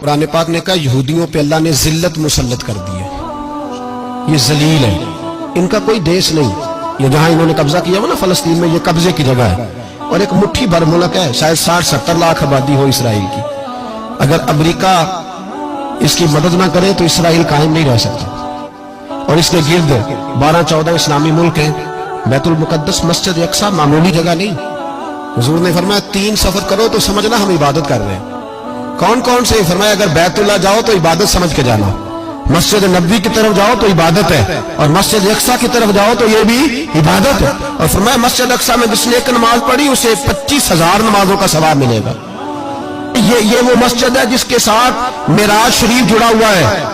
قرآن پاک نے کہا یہودیوں پہ اللہ نے ذلت مسلط کر دی ہے، یہ ذلیل ہے، ان کا کوئی دیش نہیں۔ یہ جہاں انہوں نے قبضہ کیا ہوا نا فلسطین میں، یہ قبضے کی جگہ ہے، اور ایک مٹھی بھر ملک ہے، شاید 60-70 لاکھ آبادی ہو اسرائیل کی۔ اگر امریکہ اس کی مدد نہ کرے تو اسرائیل قائم نہیں رہ سکتا۔ اور اس کے گرد 12-14 اسلامی ملک ہیں۔ بیت المقدس مسجد اقصی معمولی جگہ نہیں۔ حضور نے فرمایا 3 سفر کرو تو سمجھنا ہم عبادت کر رہے ہیں۔ کون کون سے؟ فرمایا اگر بیت اللہ جاؤ تو عبادت سمجھ کے جانا، مسجد نبوی کی طرف جاؤ تو عبادت ہے، اور مسجد اقصی کی طرف جاؤ تو یہ بھی عبادت ہے۔ اور فرمایا مسجد اقصی میں جس نے ایک نماز پڑھی اسے 25,000 نمازوں کا ثواب ملے گا۔ یہ وہ مسجد ہے جس کے ساتھ معراج شریف جڑا ہوا ہے۔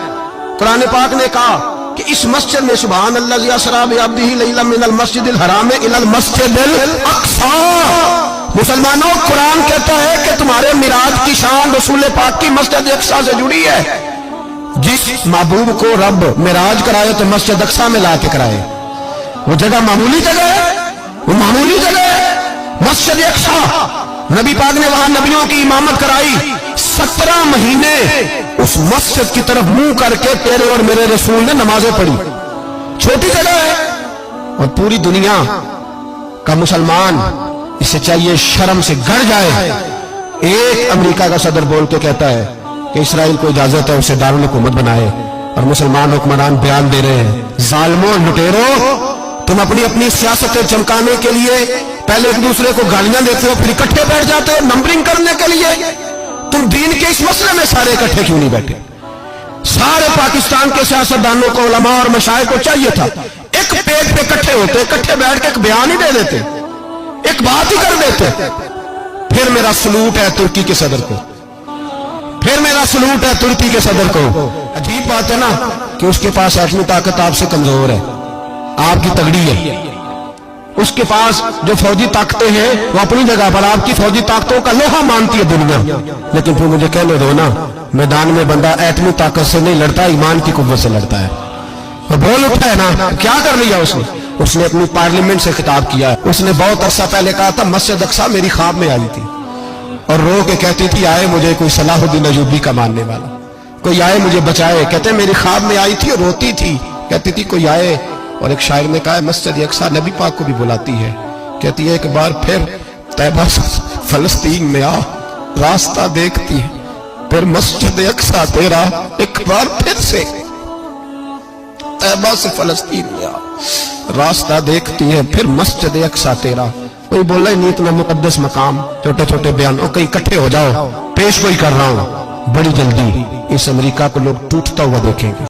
قرآن پاک نے کہا کہ اس مسجد میں سبحان اللہ اسریٰ بعبدہ لیلا من المسجد الحرام الی المسجد الاقصی۔ مسلمانوں، قرآن کہتا ہے کہ تمہارے معراج کی شان رسول پاک کی مسجد اقصی سے جڑی ہے۔ جس محبوب کو رب معراج کرائے تو مسجد اقصی میں لا کے کرائے۔ وہ جگہ معمولی جگہ ہے، وہ معمولی جگہ ہے مسجد اقصی۔ نبی پاک نے وہاں نبیوں کی امامت کرائی، 17 مہینے اس مسجد کی طرف منہ کر کے تیرے اور میرے رسول نے نمازیں پڑھی۔ چھوٹی جگہ ہے، اور پوری دنیا کا مسلمان اسے چاہیے شرم سے گڑ جائے۔ ایک امریکہ کا صدر بول کے کہتا ہے کہ اسرائیل کو اجازت ہے اسے دارالحکومت بنائے، اور مسلمان حکمران بیان دے رہے ہیں ظالموں، لٹیروں، تم اپنی سیاستیں چمکانے کے لیے پہلے ایک دوسرے کو گالیاں دیتے ہو، پھر اکٹھے بیٹھ جاتے ہو نمبرنگ کرنے کے لیے۔ تم دین کے اس مسئلے میں سارے اکٹھے کیوں نہیں بیٹھے؟ سارے پاکستان کے سیاستدانوں کو، علماء اور مشائخ کو چاہیے تھا ایک پیج پہ اکٹھے ہوتے، اکٹھے بیٹھ کے ایک بیان ہی دے دیتے، ایک بات ہی کر دیتے۔ پھر میرا سلوٹ ہے ترکی کے صدر کو، پھر میرا سلوٹ ہے ترکی کے صدر کو۔ عجیب بات ہے نا کہ اس کے پاس ایٹمی طاقت آپ سے کمزور ہے، آپ کی تگڑی ہے۔ اس کے پاس جو فوجی طاقتیں ہیں وہ اپنی جگہ پر آپ کی فوجی طاقتوں کا لوہا مانتی ہے دنیا، لیکن پھر مجھے کہنے دو نا، میدان میں بندہ ایٹمی طاقت سے نہیں لڑتا، ایمان کی قوت سے لڑتا ہے۔ وہ بول اٹھا ہے نا، کیا کر لیا اس نے اپنی پارلیمنٹ سے خطاب کیا ہے۔ اس نے بہت عرصہ پہلے کہا تھا مسجد اقصی میری خواب میں آئی تھی، اور رو کے کہتی تھی آئے مجھے کوئی صلاح الدین ایوبی کا ماننے والا، کوئی آئے مجھے بچائے۔ کہتے میری خواب میں آئی تھی اور روتی تھی، کہتی تھی کوئی آئے۔ اور ایک شاعر نے کہا ہے مسجد اقصی نبی پاک کو بھی بلاتی ہے، کہتی ہے ایک بار پھر طیبہ فلسطین میں آ، راستہ دیکھتی ہے پھر مسجد اقصی تیرا، ایک بار پھر سے طیبہ سے فلسطین میں آ، راستہ دیکھتی ہے پھر مسجد اقصی تیرا۔ کوئی بول رہا ہے نہیں اتنا مقدس مقام، چھوٹے چھوٹے بیان، اور کہیں اکٹھے ہو جاؤ، پیش کوئی کر رہا ہوں بڑی جلدی اس امریکہ کو لوگ ٹوٹتا ہوا دیکھیں گے۔